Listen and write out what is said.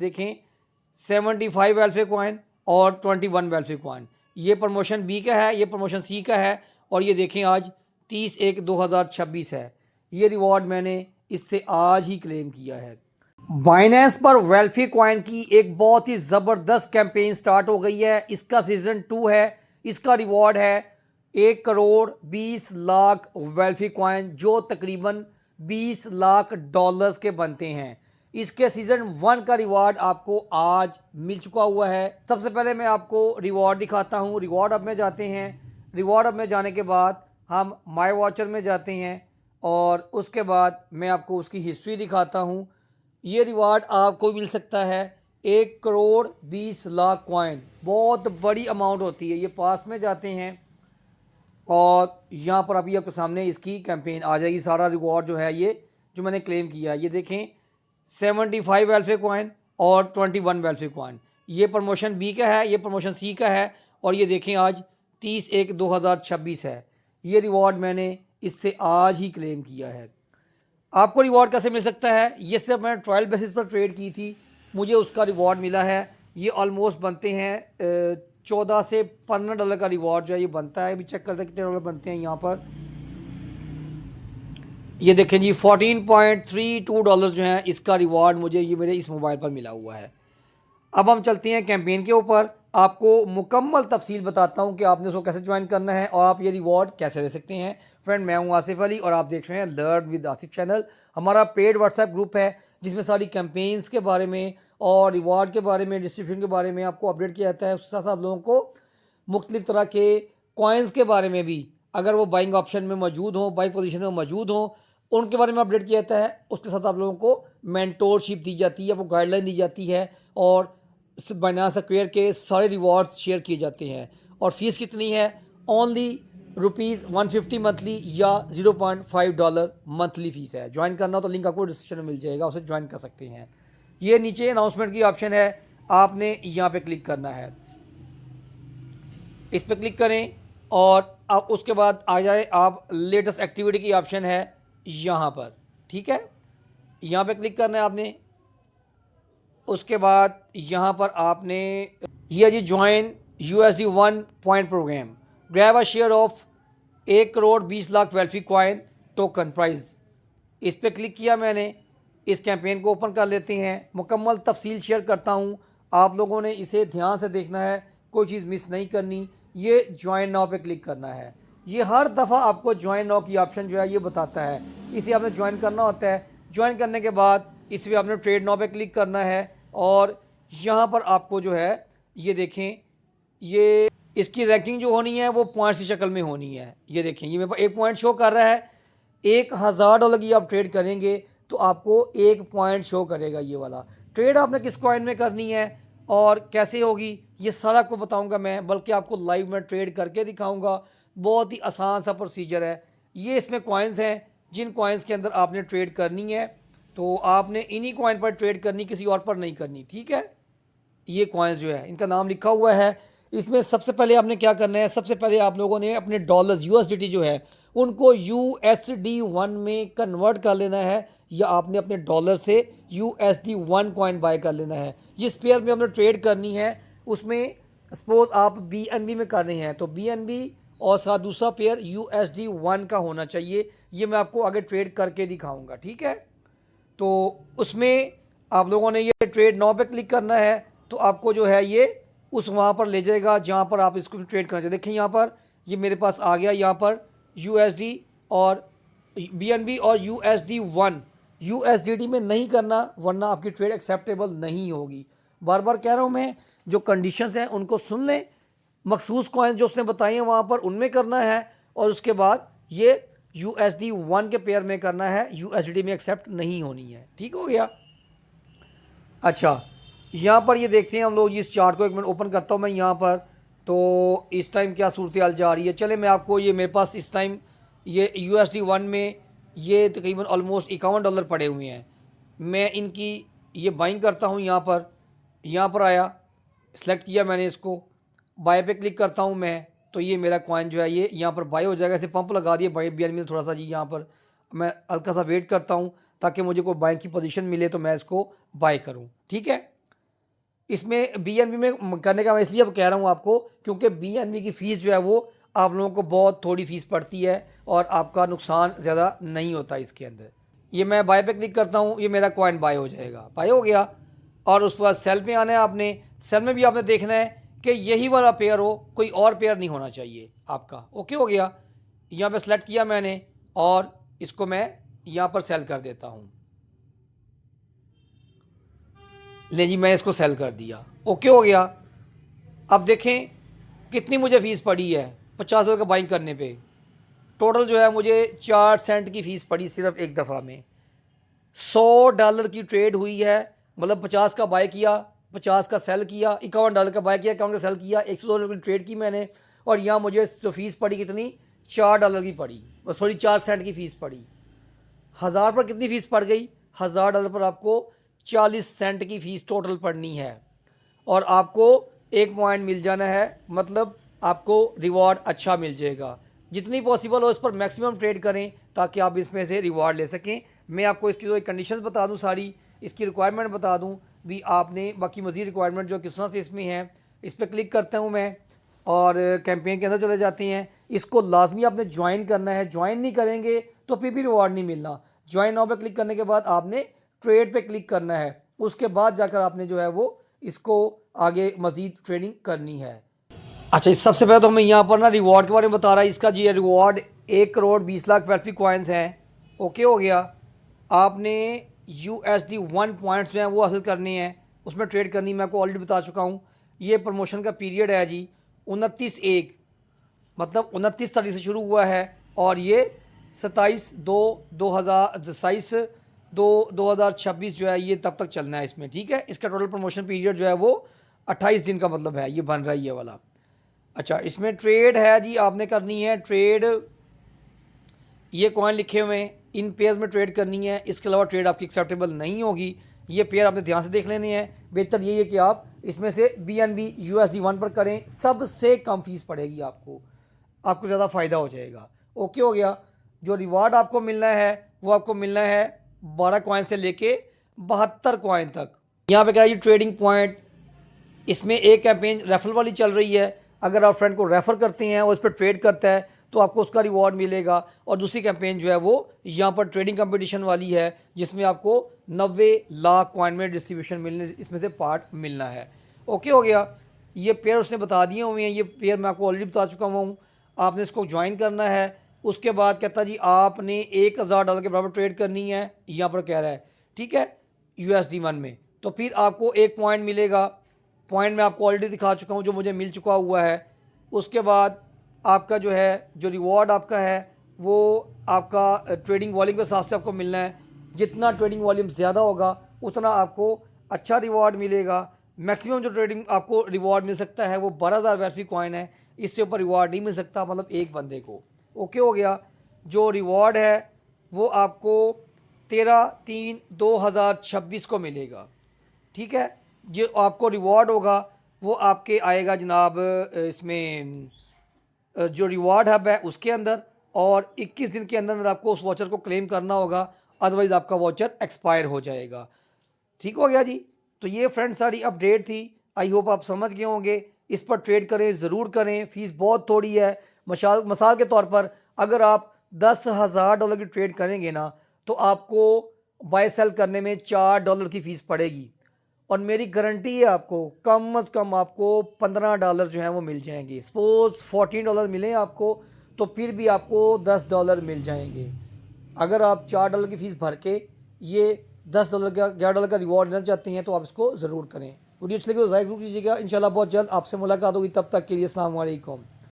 देखें 75 welfare coin और 21 welfare coin. ये प्रमोशन बी का है, ये प्रमोशन सी का है और ये देखें आज 30/1/2026 है। ये रिवॉर्ड मैंने इससे आज ही क्लेम किया है। बाइनेंस पर वेल्फी कॉइन की एक बहुत ही ज़बरदस्त कैंपेन स्टार्ट हो गई है। इसका सीज़न 2 है। इसका रिवॉर्ड है 1,20,00,000 वेल्फी कॉइन, जो तकरीबन $20 लाख के बनते हैं। इसके सीज़न 1 का रिवॉर्ड आपको आज मिल चुका हुआ है। सबसे पहले मैं आपको रिवॉर्ड दिखाता हूँ। रिवॉर्ड अब में जाते हैं। रिवॉर्ड अब में जाने के बाद हम माई वॉचर में जाते हैं और उसके बाद मैं आपको उसकी हिस्ट्री दिखाता हूँ। ये रिवार्ड आपको मिल सकता है 1,20,00,000 कॉइन। बहुत बड़ी अमाउंट होती है। ये पास में जाते हैं और यहाँ पर अभी आपके सामने इसकी कैंपेन आ जाएगी। सारा रिवॉर्ड जो है ये जो मैंने क्लेम किया है, ये देखें 75 वेलफेयर कॉइन और 21 वेलफेयर कॉइन। ये प्रमोशन बी का है, ये प्रमोशन सी का है और ये देखें आज 30/1/2026 है। ये रिवॉर्ड मैंने इससे आज ही क्लेम किया है। आपको रिवॉर्ड कैसे मिल सकता है? ये सिर्फ मैंने ट्रायल बेसिस पर ट्रेड की थी, मुझे उसका रिवॉर्ड मिला है। ये ऑलमोस्ट बनते हैं 14 से $15 का रिवॉर्ड जो है ये बनता है। अभी चेक करते हैं कितने डॉलर बनते हैं यहाँ पर। ये देखें जी $14.32 जो हैं इसका रिवॉर्ड मुझे ये मेरे इस मोबाइल पर मिला हुआ है। अब हम चलते हैं कैंपेन के ऊपर। आपको मुकम्मल तफसील बताता हूं कि आपने उसको कैसे ज्वाइन करना है और आप ये रिवॉर्ड कैसे ले सकते हैं। फ्रेंड, मैं हूं आसिफ अली और आप देख रहे हैं लर्न विद आसिफ चैनल। हमारा पेड व्हाट्सएप ग्रुप है जिसमें सारी कैंपेन्स के बारे में और रिवॉर्ड के बारे में, डिस्ट्रीब्यूशन के बारे में आपको अपडेट किया जाता है। उसके साथ आप लोगों को मुख्तलिफ तरह के कॉइन्स के बारे में भी, अगर वो बाइंग ऑप्शन में मौजूद हों, बाइंग पोजीशन में मौजूद हों, उनके बारे में अपडेट किया जाता है। उसके साथ आप लोगों को मेंटोरशिप दी जाती है, आपको गाइडलाइन दी जाती है और बाइनेंस स्क्वायर के सारे रिवॉर्ड्स शेयर किए जाते हैं। और फीस कितनी है? ओनली ₹150 मंथली या $0.5 मंथली फ़ीस है। ज्वाइन करना हो तो लिंक आपको डिस्क्रिप्शन में मिल जाएगा, उसे ज्वाइन कर सकते हैं। ये नीचे अनाउंसमेंट की ऑप्शन है, आपने यहाँ पे क्लिक करना है। इस पर क्लिक करें और अब उसके बाद आ जाए आप लेटेस्ट एक्टिविटी की ऑप्शन है यहाँ पर। ठीक है, यहाँ पे क्लिक करना है आपने। उसके बाद यहाँ पर आपने ये जी join USD1 point program, grab a share of 1,20,00,000 Welfi coin token price. इस पर क्लिक किया मैंने। इस कैंपेन को ओपन कर लेते हैं। मुकम्मल तफसील शेयर करता हूँ, आप लोगों ने इसे ध्यान से देखना है, कोई चीज़ मिस नहीं करनी। ये ज्वाइन नाउ पे क्लिक करना है। ये हर दफ़ा आपको ज्वाइन नाउ की ऑप्शन जो है ये बताता है, इसे आपने ज्वाइन करना होता है। ज्वाइन करने के बाद इस पर आपने ट्रेड नाउ पे क्लिक करना है और यहाँ पर आपको जो है ये देखें, ये इसकी रैंकिंग जो होनी है वो पॉइंट्स की शक्ल में होनी है। ये देखें, ये मेरे पास 1 पॉइंट शो कर रहा है। $1,000 की आप ट्रेड करेंगे तो आपको 1 पॉइंट शो करेगा। ये वाला ट्रेड आपने किस कॉइन में करनी है और कैसे होगी ये सारा आपको बताऊंगा मैं, बल्कि आपको लाइव में ट्रेड करके दिखाऊंगा। बहुत ही आसान सा प्रोसीजर है। ये इसमें कॉइन्स हैं, जिन कॉइन्स के अंदर आपने ट्रेड करनी है तो आपने इन्हीं कॉइन पर ट्रेड करनी, किसी और पर नहीं करनी। ठीक है, ये कॉइन्स जो है इनका नाम लिखा हुआ है। इसमें सबसे पहले आपने क्या करना है, सबसे पहले आप लोगों ने अपने डॉलर्स USDT जो है उनको USD1 में कन्वर्ट कर लेना है, या आपने अपने डॉलर से USD1 कॉइन बाय कर लेना है। जिस पेयर में आपने ट्रेड करनी है उसमें सपोज आप BNB में कर रहे हैं तो BNB और साथ दूसरा पेयर USD1 का होना चाहिए। ये मैं आपको आगे ट्रेड करके दिखाऊंगा। ठीक है, तो उसमें आप लोगों ने ये ट्रेड नाउ पे क्लिक करना है तो आपको जो है ये उस वहाँ पर ले जाएगा जहाँ पर आप इसको ट्रेड करना चाहिए। देखिए यहाँ पर ये मेरे पास आ गया, यहाँ पर USD और BNB और USD1। USDT में नहीं करना वरना आपकी ट्रेड एक्सेप्टेबल नहीं होगी। बार बार कह रहा हूँ मैं, जो कंडीशंस हैं उनको सुन लें। मखसूस कॉइन जो उसने बताई हैं वहाँ पर उनमें करना है और उसके बाद ये USD1 के पेयर में करना है, USDT में एक्सेप्ट नहीं होनी है। ठीक हो गया। अच्छा, यहाँ पर ये देखते हैं हम लोग इस चार्ट को। एक मिनट ओपन करता हूँ मैं यहाँ पर, तो इस टाइम क्या सूरत हाल जा रही है। चले मैं आपको, ये मेरे पास इस टाइम ये USD1 में ये तकरीबन ऑलमोस्ट $51 पड़े हुए हैं। मैं इनकी ये बाइंग करता हूँ। यहाँ पर आया, सेलेक्ट किया मैंने इसको, बाय पे क्लिक करता हूँ मैं, तो ये मेरा कॉइन जो है ये यहाँ पर बाय हो जाएगा। ऐसे पंप लगा दिए बाय BNB में थोड़ा सा जी। यहाँ पर मैं हल्का सा वेट करता हूँ ताकि मुझे कोई बाइंग की पोजीशन मिले तो मैं इसको बाय करूँ। ठीक है, इसमें BNB में करने का मैं इसलिए अब कह रहा हूँ आपको, क्योंकि BNB की फ़ीस जो है वो आप लोगों को बहुत थोड़ी फ़ीस पड़ती है और आपका नुकसान ज़्यादा नहीं होता इसके अंदर। ये मैं बाय पे क्लिक करता हूँ, ये मेरा कॉइन बाय हो जाएगा, बाय हो गया। और उसके बाद सेल पे आना है आपने। सेल में भी आपने देखना है कि यही वाला पेयर हो, कोई और पेयर नहीं होना चाहिए आपका। ओके हो गया, यहाँ पे सेलेक्ट किया मैंने और इसको मैं यहाँ पर सेल कर देता हूँ। ले जी, मैं इसको सेल कर दिया, ओके हो गया। अब देखें कितनी मुझे फ़ीस पड़ी है $50 का बाइंग करने पे। टोटल जो है मुझे 4 सेंट की फ़ीस पड़ी सिर्फ एक दफ़ा में। $100 की ट्रेड हुई है, मतलब 50 का बाय किया, 50 का सेल किया, $51 का बाय किया, 51 का सेल किया, $100 की ट्रेड की मैंने। और यहाँ मुझे जो फ़ीस पड़ी कितनी, $4 की पड़ी, सॉरी 4 सेंट की फ़ीस पड़ी। 1000 पर कितनी फ़ीस पड़ गई, $1000 पर आपको 40 सेंट की फ़ीस टोटल पड़नी है और आपको 1 पॉइंट मिल जाना है, मतलब आपको रिवॉर्ड अच्छा मिल जाएगा। जितनी पॉसिबल हो इस पर मैक्सिमम ट्रेड करें ताकि आप इसमें से रिवॉर्ड ले सकें। मैं आपको इसकी जो कंडीशंस बता दूं, सारी इसकी रिक्वायरमेंट बता दूं भी, आपने बाकी मज़ीद रिक्वायरमेंट जो किस तरह से इसमें है, इस पर क्लिक करता हूं मैं और कैंपेन के अंदर चले जाते हैं। इसको लाजमी आपने ज्वाइन करना है, ज्वाइन नहीं करेंगे तो फिर भी रिवॉर्ड नहीं मिलना। ज्वाइन नाउ पे क्लिक करने के बाद आपने ट्रेड पे क्लिक करना है, उसके बाद जाकर आपने जो है वो इसको आगे मज़ीद ट्रेडिंग करनी है। अच्छा, इस सबसे पहले तो हमें यहाँ पर ना रिवॉर्ड के बारे में बता रहा है। इसका जी रिवॉर्ड 1,20,00,000 वेल्फी कॉइन्स हैं। ओके हो गया। आपने USD 1 पॉइंट्स जो हैं वो हासिल करने हैं, उसमें ट्रेड करनी, मैं आपको ऑलरेडी बता चुका हूँ। ये प्रमोशन का पीरियड है जी 29/1, मतलब 29 तारीख से शुरू हुआ है और ये 27/2/2026 जो है ये तब तक चलना है इसमें, ठीक है। इसका टोटल प्रमोशन पीरियड जो है वो 28 दिन का मतलब है, ये बन रहा है ये वाला। अच्छा, इसमें ट्रेड है जी, आपने करनी है ट्रेड, ये कॉइन लिखे हुए हैं, इन पेयर्स में ट्रेड करनी है, इसके अलावा ट्रेड आपकी एक्सेप्टेबल नहीं होगी। ये पेयर आपने ध्यान से देख लेने हैं। बेहतर यही है कि आप इसमें से BNB USD 1 पर करें, सबसे कम फीस पड़ेगी आपको, आपको ज़्यादा फ़ायदा हो जाएगा। ओके हो गया। जो रिवार्ड आपको मिलना है वो आपको मिलना है 12 कॉइन से लेके 72 कॉइन तक। यहाँ पे कह रहा है ट्रेडिंग पॉइंट, इसमें एक कैंपेन रेफरल वाली चल रही है। अगर आप फ्रेंड को रेफ़र करते हैं और उस पर ट्रेड करता है तो आपको उसका रिवॉर्ड मिलेगा। और दूसरी कैंपेन जो है वो यहाँ पर ट्रेडिंग कंपटीशन वाली है, जिसमें आपको 90 लाख कॉइन में डिस्ट्रीब्यूशन मिलने, इसमें से पार्ट मिलना है। ओके हो गया। ये पेयर उसने बता दिए हुए हैं, ये पेयर मैं आपको ऑलरेडी बता चुका हूँ। आपने इसको ज्वाइन करना है। उसके बाद कहता जी आपने $1000 के बराबर ट्रेड करनी है, यहाँ पर कह रहा है, ठीक है, USD 1 में। तो फिर आपको 1 पॉइंट मिलेगा। पॉइंट मैं आपको ऑलरेडी दिखा चुका हूँ जो मुझे मिल चुका हुआ है। उसके बाद आपका जो है, जो रिवॉर्ड आपका है वो आपका ट्रेडिंग वॉल्यूम के हिसाब से आपको मिलना है। जितना ट्रेडिंग वॉल्यूम ज़्यादा होगा उतना आपको अच्छा रिवॉर्ड मिलेगा। मैक्सिमम जो ट्रेडिंग आपको रिवॉर्ड मिल सकता है वो 12,000 वैल्फी कॉइन है, इससे ऊपर रिवॉर्ड नहीं मिल सकता, मतलब एक बंदे को। ओके हो गया। जो रिवॉर्ड है वो आपको 13/3/2026 को मिलेगा, ठीक है। जो आपको रिवॉर्ड होगा वो आपके आएगा जनाब इसमें जो रिवॉर्ड हब है उसके अंदर, और 21 दिन के अंदर अंदर आपको उस वॉचर को क्लेम करना होगा, अदरवाइज़ आपका वॉचर एक्सपायर हो जाएगा। ठीक हो गया जी। तो ये फ्रेंड सारी अपडेट थी, आई होप आप समझ गए होंगे। इस पर ट्रेड करें, ज़रूर करें, फ़ीस बहुत थोड़ी है। मिसाल के तौर पर अगर आप $10,000 की ट्रेड करेंगे ना तो आपको बाय सेल करने में $4 की फ़ीस पड़ेगी, और मेरी गारंटी है आपको कम अज़ कम आपको $15 जो हैं वो मिल जाएंगे। सपोज़ $14 मिले आपको तो फिर भी आपको $10 मिल जाएंगे। अगर आप $4 की फ़ीस भर के ये $10 का $11 का रिवॉर्ड लेना चाहते हैं तो आप इसको ज़रूर करें। वीडियो अच्छी लगे तो लाइक ज़रूर कीजिएगा। इंशाल्लाह बहुत जल्द आपसे मुलाकात होगी, तब तक के लिए अस्सलाम वालेकुम।